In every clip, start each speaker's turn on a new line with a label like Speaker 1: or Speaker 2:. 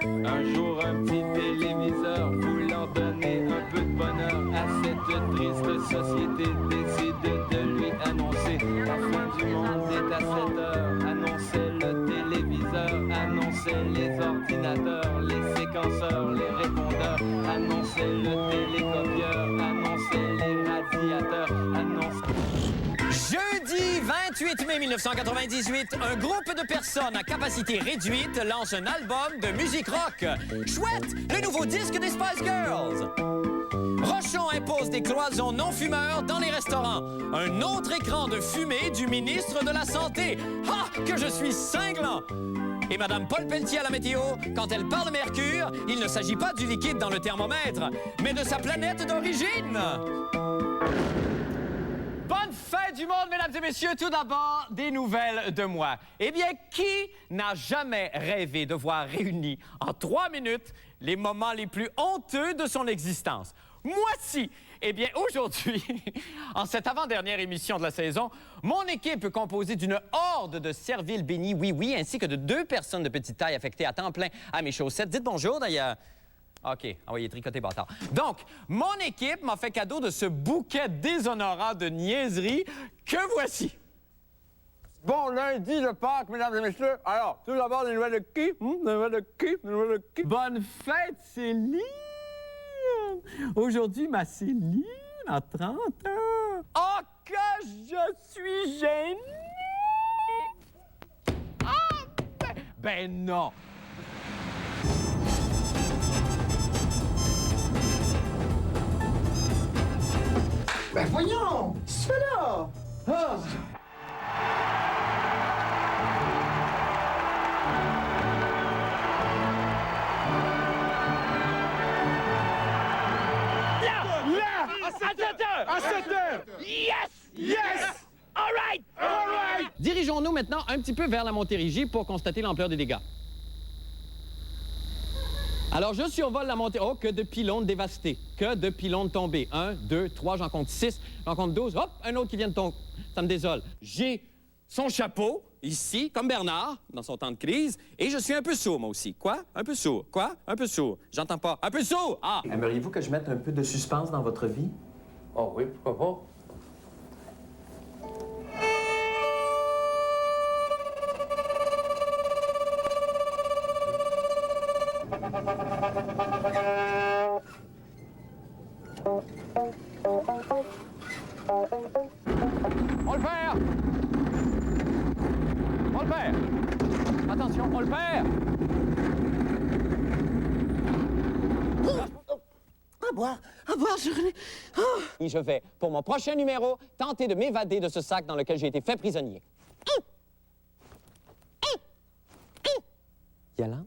Speaker 1: Un jour, un petit téléviseur voulant donner un peu de bonheur à cette triste société décide de lui annoncer la fin du monde est à 7 heures. Annonçait le téléviseur, annonçait les ordinateurs, les séquenceurs, les répondeurs, annonçait le télécopieur, annonçait les radiateurs, annonçait...
Speaker 2: Jeudi 28 mai 1998, un groupe de personnes à capacité réduite lance un album de musique rock. Chouette, le nouveau disque des Spice Girls. Rochon impose des cloisons non-fumeurs dans les restaurants. Un autre écran de fumée du ministre de la Santé. Ah, que je suis cinglant! Et Mme Paul Pelletier à la météo, quand elle parle de mercure, il ne s'agit pas du liquide dans le thermomètre, mais de sa planète d'origine. Bonne fête du monde, mesdames et messieurs. Tout d'abord, des nouvelles de moi. Eh bien, qui n'a jamais rêvé de voir réunis en 3 minutes les moments les plus honteux de son existence? Moi, si! Eh bien, aujourd'hui, en cette avant-dernière émission de la saison, mon équipe composée d'une horde de serviles bénis oui-oui, ainsi que de 2 personnes de petite taille affectées à temps plein à mes chaussettes. Dites bonjour, d'ailleurs. OK, envoyez tricoter bâtard. Donc, mon équipe m'a fait cadeau de ce bouquet déshonorant de niaiseries que voici.
Speaker 3: Bon lundi de Pâques, mesdames et messieurs. Alors, tout d'abord, des nouvelles de qui? Des nouvelles de qui? Des nouvelles de qui?
Speaker 4: Bonne fête, Céline! Aujourd'hui, ma Céline a 30 ans.
Speaker 2: Oh, que je suis gêné! Ah, ben non!
Speaker 5: Ben voyons! Qu'est-ce que tu fais là? Ah.
Speaker 3: À 7 heures!
Speaker 2: Yes!
Speaker 3: Yes!
Speaker 2: All right!
Speaker 3: All right!
Speaker 2: Dirigeons-nous maintenant un petit peu vers la Montérégie pour constater l'ampleur des dégâts. Alors, je survole la montée... Oh, que de pylônes dévastés. Que de pylônes tombés. 1, 2, 3, j'en compte 6, j'en compte 12. Hop, un autre qui vient de tomber. Ça me désole. J'ai son chapeau, ici, comme Bernard, dans son temps de crise, et je suis un peu sourd, moi aussi. Quoi? Un peu sourd. Quoi? Un peu sourd. J'entends pas. Un peu sourd! Ah!
Speaker 6: Aimeriez-vous que je mette un peu de suspense dans votre vie?
Speaker 3: Oh oui, pourquoi pas?
Speaker 2: On le perd! On le perd! Attention, on le perd!
Speaker 5: À boire,
Speaker 2: Je vais, pour mon prochain numéro, tenter de m'évader de ce sac dans lequel j'ai été fait prisonnier. Yolande?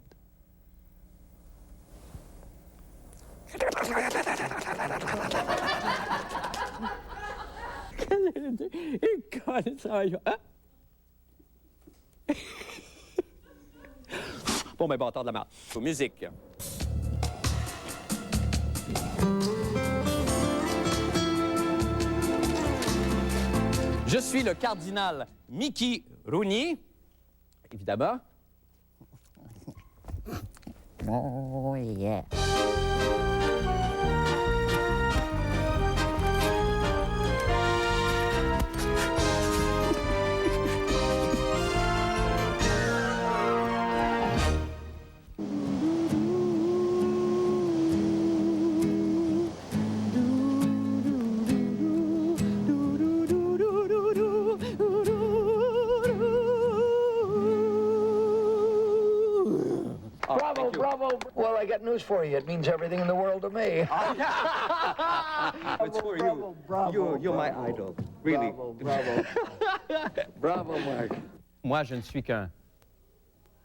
Speaker 2: Bon, ben, bâtard de la merde. Musique. Je suis le cardinal Mickey Rooney, évidemment.
Speaker 5: Oh yeah. Bravo. Well, I got news for you. It means everything in the world to me.
Speaker 6: It's for you. You're my idol. Really.
Speaker 5: Bravo. Bravo, Mark.
Speaker 2: Moi, je ne suis qu'un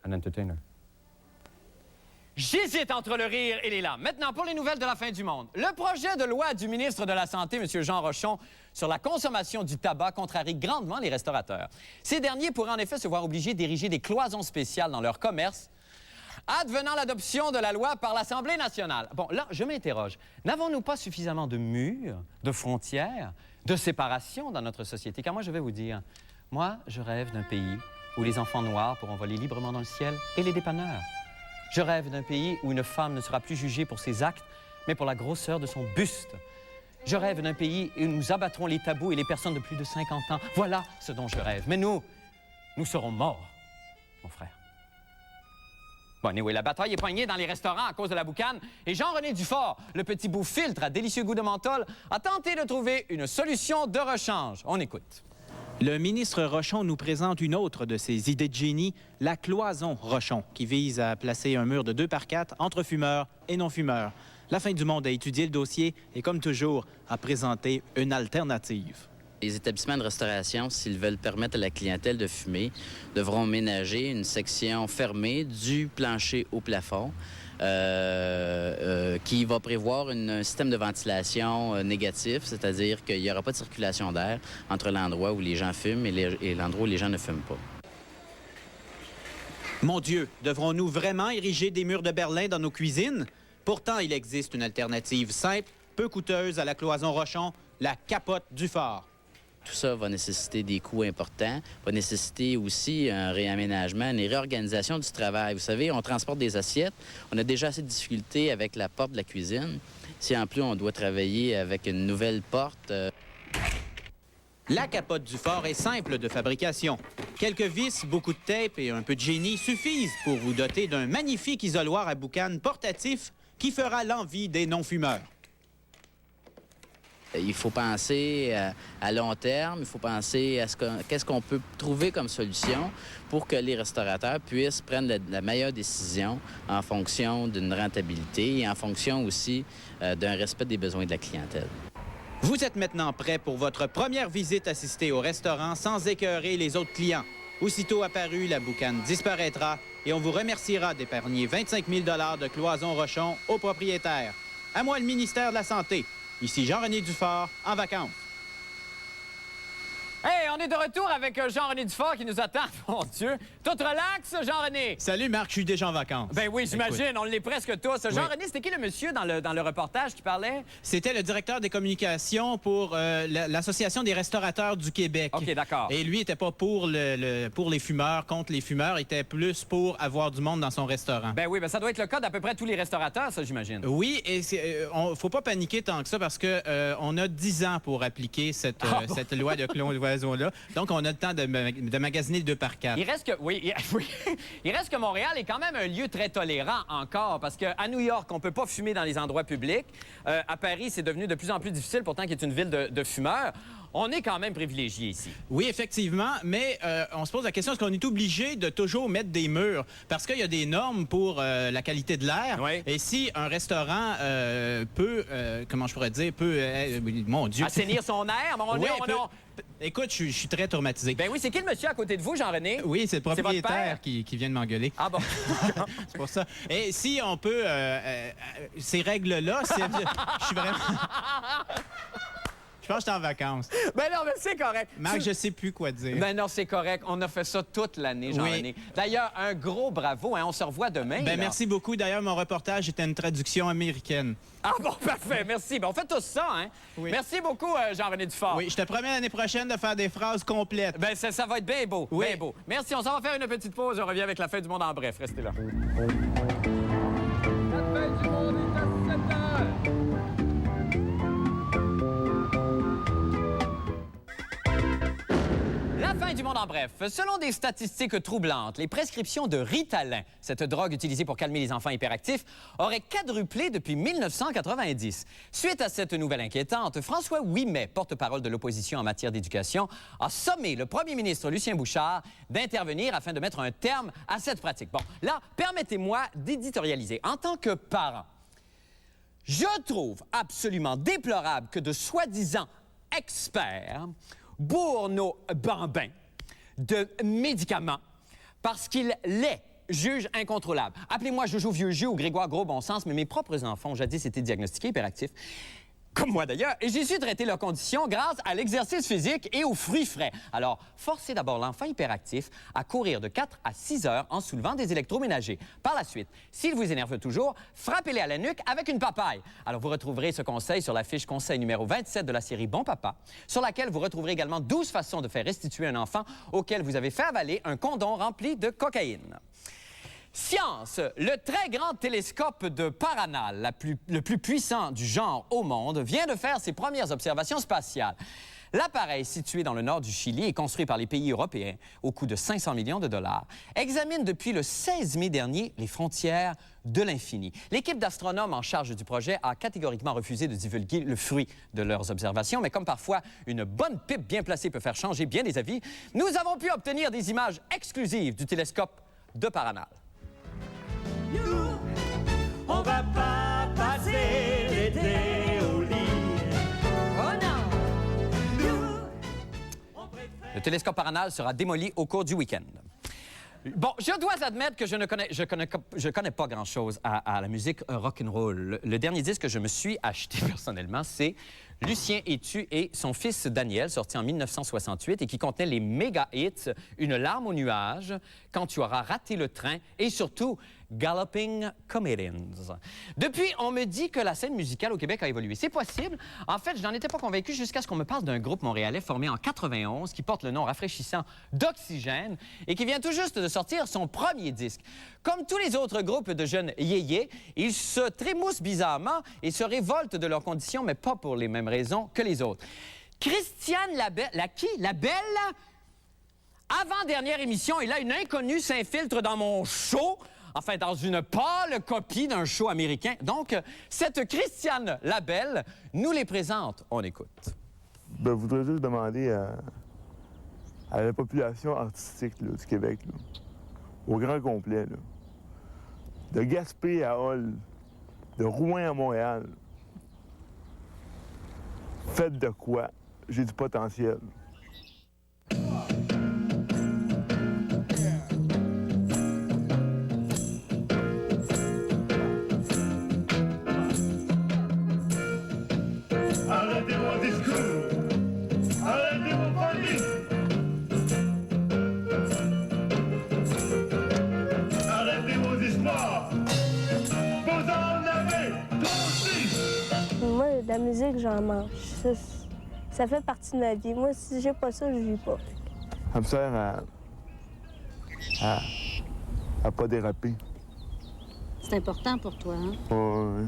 Speaker 2: entertainer. J'hésite entre le rire et les larmes. Maintenant, pour les nouvelles de la fin du monde. Le projet de loi du ministre de la Santé, M. Jean Rochon, sur la consommation du tabac contrarie grandement les restaurateurs. Ces derniers pourraient en effet se voir obligés d'ériger des cloisons spéciales dans leur commerce, advenant l'adoption de la loi par l'Assemblée nationale. Bon, là, je m'interroge. N'avons-nous pas suffisamment de murs, de frontières, de séparation dans notre société? Car moi, je vais vous dire, moi, je rêve d'un pays où les enfants noirs pourront voler librement dans le ciel et les dépanneurs. Je rêve d'un pays où une femme ne sera plus jugée pour ses actes, mais pour la grosseur de son buste. Je rêve d'un pays où nous abattrons les tabous et les personnes de plus de 50 ans. Voilà ce dont je rêve. Mais nous serons morts, mon frère. Bon, anyway, la bataille est poignée dans les restaurants à cause de la boucane. Et Jean-René Dufort, le petit bout filtre à délicieux goût de menthol, a tenté de trouver une solution de rechange. On écoute.
Speaker 7: Le ministre Rochon nous présente une autre de ses idées de génie, la cloison Rochon, qui vise à placer un mur de 2 par 4 entre fumeurs et non-fumeurs. La Fin du Monde a étudié le dossier et, comme toujours, a présenté une alternative.
Speaker 8: Les établissements de restauration, s'ils veulent permettre à la clientèle de fumer, devront ménager une section fermée du plancher au plafond qui va prévoir un système de ventilation négatif, c'est-à-dire qu'il n'y aura pas de circulation d'air entre l'endroit où les gens fument et l'endroit où les gens ne fument pas.
Speaker 7: Mon Dieu, devrons-nous vraiment ériger des murs de Berlin dans nos cuisines? Pourtant, il existe une alternative simple, peu coûteuse à la cloison Rochon, la capote Dufort.
Speaker 8: Tout ça va nécessiter des coûts importants, va nécessiter aussi un réaménagement, une réorganisation du travail. Vous savez, on transporte des assiettes, on a déjà assez de difficultés avec la porte de la cuisine. Si en plus on doit travailler avec une nouvelle porte...
Speaker 7: La capote Dufort est simple de fabrication. Quelques vis, beaucoup de tape et un peu de génie suffisent pour vous doter d'un magnifique isoloir à boucan portatif qui fera l'envie des non-fumeurs.
Speaker 8: Il faut penser à long terme, il faut penser à qu'est-ce qu'on peut trouver comme solution pour que les restaurateurs puissent prendre la meilleure décision en fonction d'une rentabilité et en fonction aussi d'un respect des besoins de la clientèle.
Speaker 7: Vous êtes maintenant prêt pour votre première visite assistée au restaurant sans écœurer les autres clients. Aussitôt apparu, la boucane disparaîtra et on vous remerciera d'épargner 25 000 $ de cloison Rochon aux propriétaires. À moi le ministère de la Santé. Ici Jean-René Dufort, en vacances.
Speaker 2: Hey, on est de retour avec Jean-René Dufort qui nous attend. Mon Dieu. Tout relax, Jean-René?
Speaker 7: Salut Marc, je suis déjà en vacances.
Speaker 2: Ben oui, j'imagine, on l'est presque tous.
Speaker 7: Oui.
Speaker 2: Jean-René, c'était qui le monsieur dans le reportage qui parlait?
Speaker 7: C'était le directeur des communications pour l'Association des restaurateurs du Québec.
Speaker 2: OK, d'accord.
Speaker 7: Et lui était pas pour les fumeurs, contre les fumeurs, il était plus pour avoir du monde dans son restaurant.
Speaker 2: Ben oui, ben ça doit être le cas d'à peu près tous les restaurateurs, ça, j'imagine.
Speaker 7: Oui, et faut pas paniquer tant que ça parce que on a 10 ans pour appliquer cette loi de cloison-là. Donc, on a le temps de magasiner le 2 par 4.
Speaker 2: Il reste que, oui, il reste que Montréal est quand même un lieu très tolérant encore, parce qu'à New York, on peut pas fumer dans les endroits publics. À Paris, c'est devenu de plus en plus difficile, pourtant qu'il est une ville de fumeurs. On est quand même privilégié ici.
Speaker 7: Oui, effectivement, mais on se pose la question, est-ce qu'on est obligé de toujours mettre des murs? Parce qu'il y a des normes pour la qualité de l'air.
Speaker 2: Oui.
Speaker 7: Et si un restaurant peut, comment je pourrais dire, mon Dieu...
Speaker 2: Assainir son air,
Speaker 7: Écoute, je suis très traumatisé.
Speaker 2: Ben oui, c'est qui le monsieur à côté de vous, Jean-René?
Speaker 7: Oui, c'est le
Speaker 2: votre
Speaker 7: propriétaire
Speaker 2: père?
Speaker 7: qui vient de m'engueuler.
Speaker 2: Ah bon?
Speaker 7: C'est pour ça. Et si on peut... ces règles-là, je suis vraiment... Je pense que j'étais en vacances.
Speaker 2: Ben non, mais c'est correct.
Speaker 7: Marc, je sais plus quoi dire.
Speaker 2: Ben non, c'est correct. On a fait ça toute l'année, Jean-René.
Speaker 7: Oui.
Speaker 2: D'ailleurs, un gros bravo. Hein? On se revoit demain.
Speaker 7: Ben
Speaker 2: là.
Speaker 7: merci beaucoup. D'ailleurs, mon reportage était une traduction américaine.
Speaker 2: Ah bon, parfait. Merci. Ben, on fait tous ça, hein?
Speaker 7: Oui.
Speaker 2: Merci beaucoup, Jean-René Dufort.
Speaker 7: Oui, je te promets l'année prochaine de faire des phrases complètes.
Speaker 2: Ben ça va être bien beau.
Speaker 7: Oui.
Speaker 2: Bien beau. Merci. On s'en va faire une petite pause. On revient avec la fin du monde en bref. Restez là.
Speaker 1: La fin du monde est à 7 heures.
Speaker 2: La fin du monde en bref. Selon des statistiques troublantes, les prescriptions de Ritalin, cette drogue utilisée pour calmer les enfants hyperactifs, auraient quadruplé depuis 1990. Suite à cette nouvelle inquiétante, François Ouimet, porte-parole de l'opposition en matière d'éducation, a sommé le premier ministre Lucien Bouchard d'intervenir afin de mettre un terme à cette pratique. Bon, là, permettez-moi d'éditorialiser. En tant que parent, je trouve absolument déplorable que de soi-disant experts bourrent nos bambins de médicaments parce qu'ils les jugent incontrôlables. Appelez-moi Jojo Vieux Jeu ou Grégoire Gros Bon Sens, mais mes propres enfants ont jadis été diagnostiqués hyperactifs, comme moi d'ailleurs, et j'ai su traiter leurs conditions grâce à l'exercice physique et aux fruits frais. Alors, forcez d'abord l'enfant hyperactif à courir de 4 à 6 heures en soulevant des électroménagers. Par la suite, s'il vous énerve toujours, frappez-les à la nuque avec une papaye. Alors, vous retrouverez ce conseil sur la fiche conseil numéro 27 de la série Bon Papa, sur laquelle vous retrouverez également 12 façons de faire restituer un enfant auquel vous avez fait avaler un condom rempli de cocaïne. Science, le très grand télescope de Paranal, le plus puissant du genre au monde, vient de faire ses premières observations spatiales. L'appareil, situé dans le nord du Chili et construit par les pays européens au coût de 500 millions de dollars, examine depuis le 16 mai dernier les frontières de l'infini. L'équipe d'astronomes en charge du projet a catégoriquement refusé de divulguer le fruit de leurs observations, mais comme parfois une bonne pipe bien placée peut faire changer bien des avis, nous avons pu obtenir des images exclusives du télescope de Paranal.
Speaker 1: Nous, on va pas passer l'été au lit. Oh non! Nous,
Speaker 2: Le télescope Paranal sera démoli au cours du week-end. Bon, je dois admettre que je connais pas grand-chose à la musique rock'n'roll. Le dernier disque que je me suis acheté personnellement, c'est Lucien Etu et son fils Daniel, sorti en 1968 et qui contenait les méga hits Une larme au nuage, Quand tu auras raté le train et surtout Galloping Comedians. Depuis, on me dit que la scène musicale au Québec a évolué. C'est possible. En fait, je n'en étais pas convaincu jusqu'à ce qu'on me parle d'un groupe montréalais formé en 91 qui porte le nom rafraîchissant d'Oxygène et qui vient tout juste de sortir son premier disque. Comme tous les autres groupes de jeunes yéyés, ils se trémoussent bizarrement et se révoltent de leurs conditions, mais pas pour les mêmes raisons que les autres. Christiane Labelle... La Belle? Avant-dernière émission, et là, une inconnue s'infiltre dans mon show... Enfin, dans une pâle copie d'un show américain. Donc, cette Christiane Labelle nous les présente. On écoute.
Speaker 9: Je voudrais juste demander à la population artistique là, du Québec, là, au grand complet, là, de Gaspé à Hull, de Rouen à Montréal. Faites de quoi? J'ai du potentiel.
Speaker 10: Arrêtez vos discours! Arrêtez vos folies! Arrêtez vos espoirs! Vous en avez aussi!
Speaker 11: Moi, la musique, j'en mange. Ça fait partie de ma vie. Moi, si j'ai pas ça, je vis pas.
Speaker 9: Ça me sert à pas déraper.
Speaker 12: C'est important pour toi, hein?
Speaker 9: Ouais.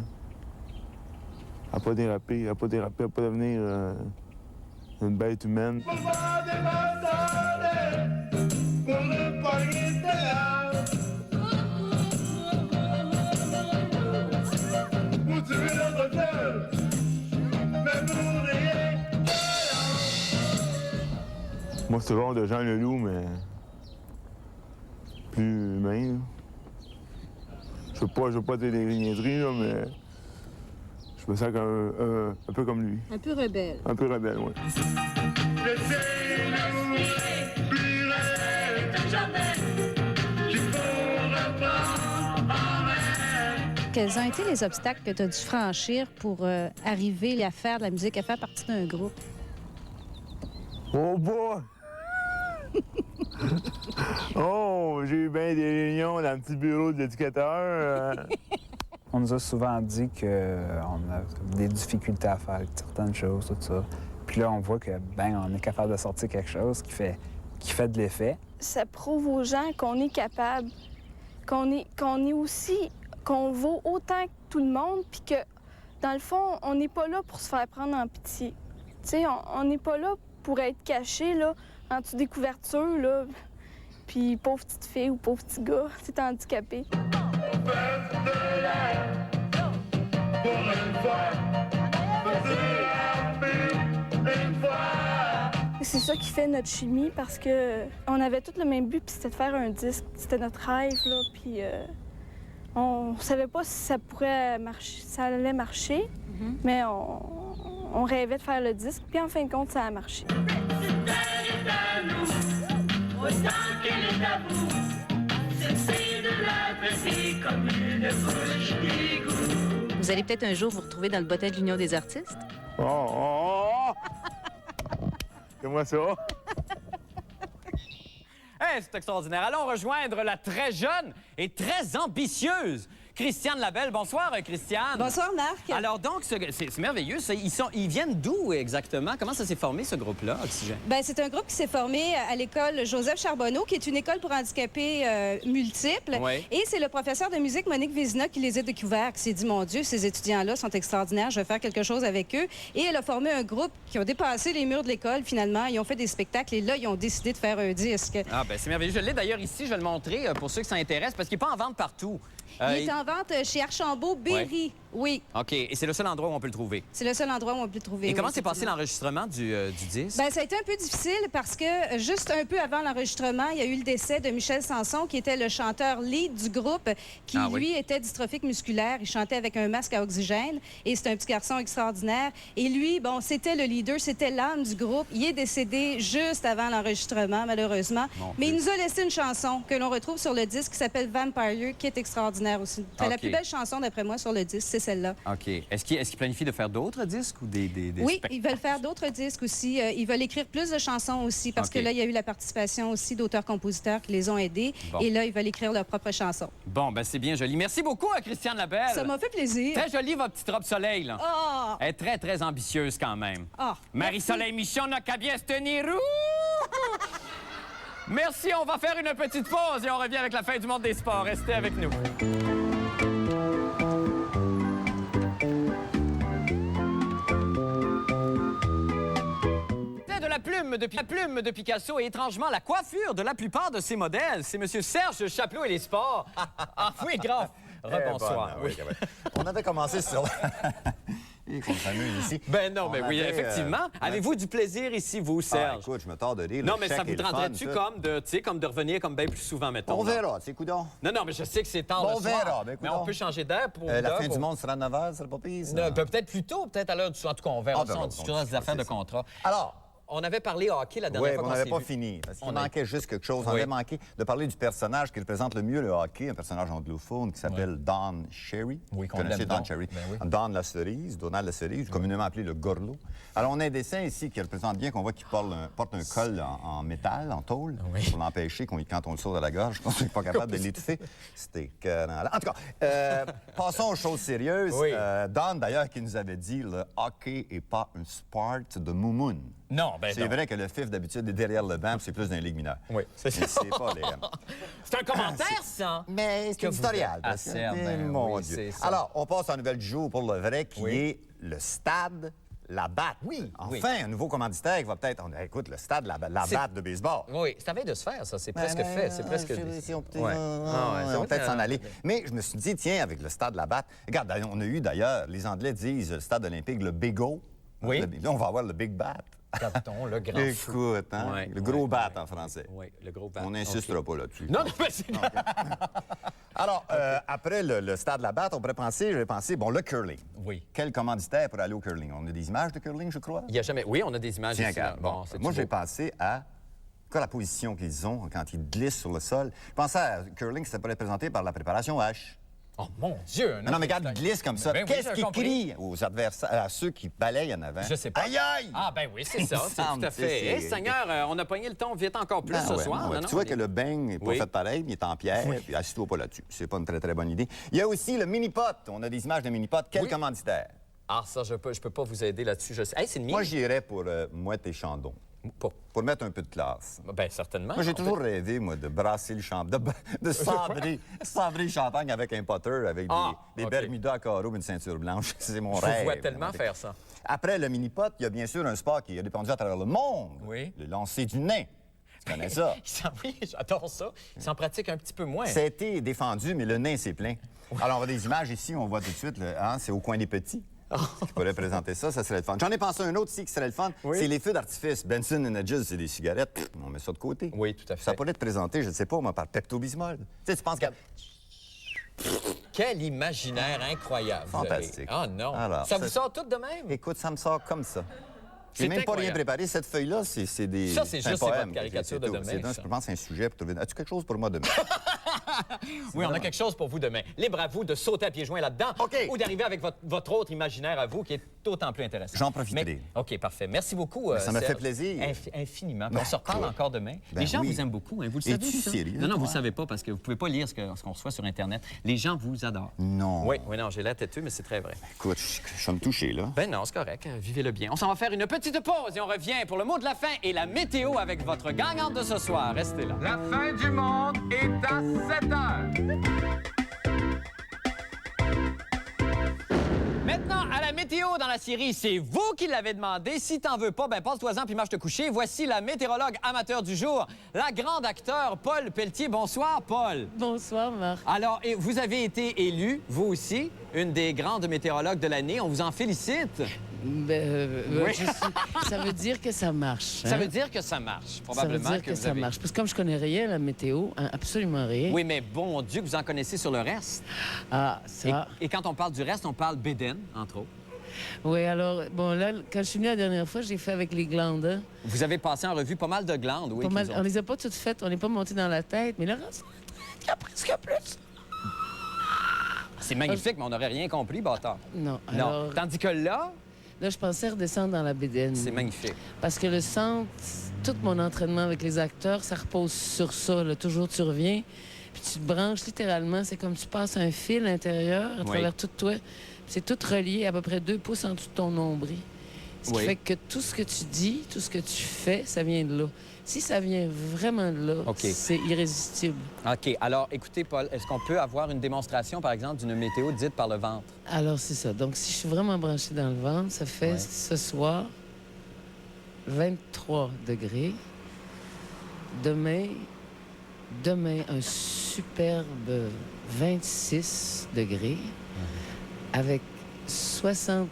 Speaker 9: À pas déraper, à pas devenir une bête humaine. Moi, c'est le genre de Jean Leloup, mais plus humain. Là. Je veux pas dire des niaiseries, là, mais je me sens un peu comme lui.
Speaker 12: Un peu rebelle.
Speaker 9: Un peu rebelle, oui.
Speaker 12: Quels ont été les obstacles que tu as dû franchir pour arriver à faire de la musique, à faire partie d'un groupe?
Speaker 9: Oh boy! Oh, j'ai eu bien des réunions dans le petit bureau de l'éducateur.
Speaker 13: On nous a souvent dit qu'on a des difficultés à faire certaines choses, tout ça. Puis là, on voit que, on est capable de sortir quelque chose qui fait de l'effet.
Speaker 11: Ça prouve aux gens qu'on est capable, qu'on est aussi, qu'on vaut autant que tout le monde, puis que, dans le fond, on n'est pas là pour se faire prendre en pitié. Tu sais, on n'est pas là pour être caché, là, en dessous des couvertures, là. Puis pauvre petite fille ou pauvre petit gars, c'est handicapé. C'est ça qui fait notre chimie parce que on avait tous le même but, puis c'était de faire un disque. C'était notre rêve, là, puis on savait pas si ça pourrait marcher, ça allait marcher, mais on rêvait de faire le disque, puis en fin de compte, ça a marché.
Speaker 12: Vous allez peut-être un jour vous retrouver dans le bottin de l'Union des artistes?
Speaker 9: Oh! Comment ça?
Speaker 2: Hey, c'est extraordinaire. Allons rejoindre la très jeune et très ambitieuse Christiane Labelle. Bonsoir, Christiane.
Speaker 14: Bonsoir, Marc.
Speaker 2: Alors donc, c'est merveilleux. Ils viennent d'où exactement? Comment ça s'est formé, ce groupe-là, Oxygène?
Speaker 12: Bien, c'est un groupe qui s'est formé à l'école Joseph Charbonneau, qui est une école pour handicapés multiples.
Speaker 2: Oui.
Speaker 12: Et c'est le professeur de musique, Monique Vézina, qui les a découverts, qui s'est dit, mon Dieu, ces étudiants-là sont extraordinaires, je vais faire quelque chose avec eux. Et elle a formé un groupe qui ont dépassé les murs de l'école, finalement. Ils ont fait des spectacles et là, ils ont décidé de faire un disque.
Speaker 2: Ah, ben c'est merveilleux. Je l'ai d'ailleurs ici, je vais le montrer pour ceux qui s'intéressent, parce qu'il n'est pas en vente partout.
Speaker 12: Il est en vente chez Archambault, Berry. Oui.
Speaker 2: OK. Et c'est le seul endroit où on peut le trouver?
Speaker 12: C'est le seul endroit où on peut le trouver.
Speaker 2: Et comment s'est passé l'enregistrement du disque?
Speaker 12: Bien, ça a été un peu difficile parce que juste un peu avant l'enregistrement, il y a eu le décès de Michel Sanson, qui était le chanteur lead du groupe, qui, lui, était dystrophique musculaire. Il chantait avec un masque à oxygène et c'est un petit garçon extraordinaire. Et lui, bon, c'était le leader, c'était l'âme du groupe. Il est décédé juste avant l'enregistrement, malheureusement. Mais il nous a laissé une chanson que l'on retrouve sur le disque qui s'appelle Vampire, qui est extraordinaire aussi. C'est la plus belle chanson, d'après moi, sur le disque, c'est celle-là.
Speaker 2: OK. Est-ce qu'il planifie de faire d'autres disques ou des
Speaker 12: Oui,
Speaker 2: spectacles?
Speaker 12: ils veulent faire d'autres disques aussi. Ils veulent écrire plus de chansons aussi parce que là, il y a eu la participation aussi d'auteurs-compositeurs qui les ont aidés.
Speaker 2: Bon.
Speaker 12: Et là, ils veulent écrire leurs propres chansons.
Speaker 2: Bon, ben c'est bien joli. Merci beaucoup à Christiane Labelle.
Speaker 12: Ça m'a fait plaisir.
Speaker 2: Très jolie, votre petite robe soleil, là.
Speaker 12: Oh!
Speaker 2: Elle est très, très ambitieuse quand même.
Speaker 12: Oh,
Speaker 2: Marie-Soleil Michon n'a qu'à bien se tenir. Ouh! Merci, on va faire une petite pause et on revient avec la fin du monde des sports. Restez avec nous. La plume de Picasso et étrangement la coiffure de la plupart de ses modèles. C'est M. Serge Chapelot et les sports. Ah oui, grand. Rebonsoir.
Speaker 15: Oui. On avait commencé sur... qu'on s'amuse ici.
Speaker 2: Ben non, mais oui, effectivement. Avez-vous du plaisir ici, vous, Serge?
Speaker 15: Ah, écoute, je me tords de rire.
Speaker 2: Non, mais ça vous tenterait-tu comme de revenir comme bien plus souvent, mettons?
Speaker 15: On verra, tu sais, coudonc.
Speaker 2: Non, mais je sais que c'est tard
Speaker 15: on
Speaker 2: le soir.
Speaker 15: verra,
Speaker 2: mais on peut changer d'air pour...
Speaker 15: la fin du monde sera à 9 h, c'est pas pire, ça?
Speaker 2: Peut-être plus tôt, peut-être à l'heure du... En tout cas, on verra ça, on discutera des affaires de contrat.
Speaker 15: Alors...
Speaker 2: On avait parlé hockey la dernière fois qu'on s'est vu.
Speaker 15: on n'avait pas fini, parce qu'il manquait juste quelque chose. On avait manqué de parler du personnage qui représente le mieux le hockey, un personnage anglophone qui s'appelle Don Cherry.
Speaker 2: Oui,
Speaker 15: vous connaissez Don Cherry? Don la cerise, Donald la cerise, communément appelé le gorlot. Alors, on a un dessin ici qui représente bien qu'on voit qu'il porte un col en métal, en tôle, pour l'empêcher, quand on le saute à la gorge, qu'on n'est pas capable de l'étouffer. C'était en tout cas, passons aux choses sérieuses. Don, d'ailleurs, qui nous avait dit le hockey n'est pas un sport de moumoune.
Speaker 2: Non, ben
Speaker 15: c'est vrai que le FIF, d'habitude, est derrière le banc, c'est plus dans les ligues mineures.
Speaker 2: Oui, c'est ça.
Speaker 15: C'est pas les...
Speaker 2: C'est un commentaire, ça!
Speaker 15: Mais c'est éditorial. Mon Dieu. Alors, on passe en nouvelle du jour pour le vrai, qui est le Stade Labatt.
Speaker 2: Oui.
Speaker 15: Enfin, un nouveau commanditaire qui va peut-être... Écoute, le Stade Labatt de baseball.
Speaker 2: Oui, c'est à veille de se faire, ça. C'est presque fait. C'est presque...
Speaker 15: On peut peut-être s'en aller. Mais je me suis dit, tiens, avec le Stade Labatt... Regarde, on a eu d'ailleurs, les Anglais disent le Stade olympique, le Big O.
Speaker 2: Oui.
Speaker 15: Là, on va avoir le Big Bat.
Speaker 2: Capton, le grand
Speaker 15: fou. Écoute, hein? Le gros bat en français.
Speaker 2: Oui, le gros bat.
Speaker 15: On n'insistera pas là-dessus.
Speaker 2: Non, mais c'est...
Speaker 15: Alors, après le Stade Labatt, on pourrait penser, le curling.
Speaker 2: Oui.
Speaker 15: Quel commanditaire pour aller au curling? On a des images de curling, je crois?
Speaker 2: Il n'y a jamais... Oui, on a des images ici.
Speaker 15: Bon, moi, j'ai pensé à la position qu'ils ont quand ils glissent sur le sol. Je pensais à curling, ça pourrait être présenté par la préparation H.
Speaker 2: Oh, mon Dieu!
Speaker 15: Non, mais regarde, ils glissent comme ça. Qu'est-ce qu'ils crient aux adversaires, à ceux qui balayent en avant?
Speaker 2: Je sais pas.
Speaker 15: Aïe, aïe!
Speaker 2: Ah, ben oui, c'est ça, c'est tout à fait. Eh, Seigneur, on a pogné le ton vite encore plus ce soir.
Speaker 15: Tu vois que le beigne n'est pas fait pareil, il est en pierre, puis assis-toi pas là-dessus. C'est pas une très, très bonne idée. Il y a aussi le mini-pot. On a des images de mini-pot. Quel commanditaire?
Speaker 2: Ah, ça, je peux pas vous aider là-dessus. Hey, c'est le mien.
Speaker 15: Moi, j'irais pour Mouette et Chandon. Pour mettre un peu de classe.
Speaker 2: Bien, certainement.
Speaker 15: Moi, j'ai toujours rêvé, moi, de brasser le champagne, de sabrer le champagne avec un potter, avec des Bermudas à carreaux et une ceinture blanche. C'est mon rêve.
Speaker 2: Je vois tellement faire ça.
Speaker 15: Après le mini-pot, il y a bien sûr un sport qui est répandu à travers le monde.
Speaker 2: Oui.
Speaker 15: Le lancer du nain. Tu connais ça?
Speaker 2: Oui, j'adore ça. Il s'en pratique un petit peu moins.
Speaker 15: Ça a été défendu, mais le nain, c'est plein. Alors, on voit des images ici, on voit tout de suite, c'est au coin des petits. Je pourrais présenter ça serait le fun. J'en ai pensé un autre ici qui serait le fun. C'est les feux d'artifice. Benson et Hedges, c'est des cigarettes. On met ça de côté.
Speaker 2: Oui, tout à fait.
Speaker 15: Ça pourrait être présenté, je ne sais pas, moi, par Pepto-Bismol. Tu penses que...
Speaker 2: Quel imaginaire incroyable.
Speaker 15: Fantastique.
Speaker 2: Ah non.
Speaker 15: Alors,
Speaker 2: ça vous sort tout de même?
Speaker 15: Écoute, ça me sort comme ça. J'ai même pas rien préparé. Cette feuille-là, c'est des...
Speaker 2: Ça, c'est juste
Speaker 15: poème.
Speaker 2: votre caricature de demain.
Speaker 15: Je pense c'est un sujet pour trouver... As-tu quelque chose pour moi demain?
Speaker 2: Oui, on a quelque chose pour vous demain. Libre à vous de sauter à pieds joints là-dedans ou d'arriver avec votre autre imaginaire à vous qui est d'autant plus intéressant.
Speaker 15: J'en profiterai.
Speaker 2: OK, parfait. Merci beaucoup,
Speaker 15: ça me
Speaker 2: Serge.
Speaker 15: fait plaisir.
Speaker 2: Infiniment. On se reparle encore demain. Les gens vous aiment beaucoup, hein, vous le savez.
Speaker 15: Es-tu sérieux?
Speaker 2: Non, vous le savez pas parce que vous pouvez pas lire ce qu'on reçoit sur Internet. Les gens vous adorent.
Speaker 15: Non.
Speaker 2: Oui, non, j'ai l'air têteux, mais c'est très vrai.
Speaker 15: Écoute, je suis me toucher, là.
Speaker 2: Ben non, c'est correct. Vivez-le bien. On s'en va faire une petite pause et on revient pour le mot de la fin et la météo avec votre gagnante de ce soir. Restez là.
Speaker 1: La fin du monde est à 7 heures.
Speaker 2: Maintenant, à la météo dans la série, c'est vous qui l'avez demandé. Si t'en veux pas, ben passe-toi-en puis marche te coucher. Voici la météorologue amateur du jour, la grande acteur Paul Pelletier. Bonsoir, Paul.
Speaker 14: Bonsoir, Marc.
Speaker 2: Alors, vous avez été élu, vous aussi, une des grandes météorologues de l'année. On vous en félicite.
Speaker 14: Oui. Ça veut dire que ça marche. Hein?
Speaker 2: Ça veut dire que ça marche, probablement.
Speaker 14: Ça veut dire que ça marche. Parce que comme je connais rien à la météo, hein, absolument rien.
Speaker 2: Oui, mais bon Dieu, que vous en connaissez sur le reste.
Speaker 14: Ah, ça...
Speaker 2: Et quand on parle du reste, on parle bédaine, entre autres.
Speaker 14: Oui, alors, bon, là, quand je suis venue la dernière fois, j'ai fait avec les glandes. Hein?
Speaker 2: Vous avez passé en revue pas mal de glandes, oui.
Speaker 14: On les a pas toutes faites, on n'est pas monté dans la tête, mais là, il y a presque plus.
Speaker 2: C'est magnifique, mais on n'aurait rien compris, bâtard.
Speaker 14: Non. Alors...
Speaker 2: Non. Tandis que là...
Speaker 14: Là, je pensais redescendre dans la bédaine.
Speaker 2: C'est magnifique.
Speaker 14: Parce que le centre, tout mon entraînement avec les acteurs, ça repose sur ça. Là. Toujours, tu reviens, puis tu te branches littéralement. C'est comme tu passes un fil intérieur à travers tout toi. C'est tout relié à peu près 2 pouces en dessous de ton nombril. Ce qui fait que tout ce que tu dis, tout ce que tu fais, ça vient de là. Si ça vient vraiment de là, c'est irrésistible.
Speaker 2: OK. Alors, écoutez, Paul, est-ce qu'on peut avoir une démonstration, par exemple, d'une météo dite par le ventre?
Speaker 14: Alors, c'est ça. Donc, si je suis vraiment branchée dans le ventre, ça fait ce soir 23 degrés. Demain, un superbe 26 degrés avec 60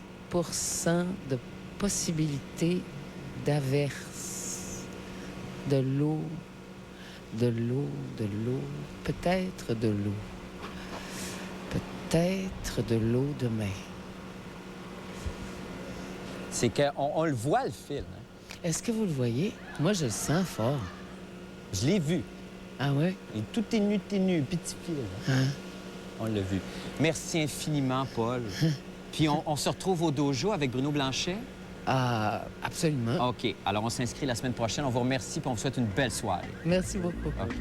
Speaker 14: de possibilité d'averse. De l'eau, peut-être de l'eau. Peut-être de l'eau demain.
Speaker 2: C'est qu'on le voit, le fil. Hein?
Speaker 14: Est-ce que vous le voyez? Moi, je le sens fort.
Speaker 2: Je l'ai vu.
Speaker 14: Ah ouais?
Speaker 2: Et tout est nu, petit fil.
Speaker 14: Hein?
Speaker 2: On l'a vu. Merci infiniment, Paul. Puis on se retrouve au dojo avec Bruno Blanchet?
Speaker 14: Ah, absolument.
Speaker 2: OK. Alors, on s'inscrit la semaine prochaine. On vous remercie et on vous souhaite une belle soirée.
Speaker 14: Merci beaucoup.
Speaker 2: OK.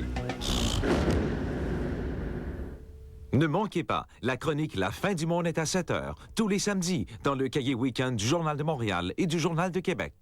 Speaker 16: Ne manquez pas, la chronique La fin du monde est à 7 heures, tous les samedis, dans le cahier week-end du Journal de Montréal et du Journal de Québec.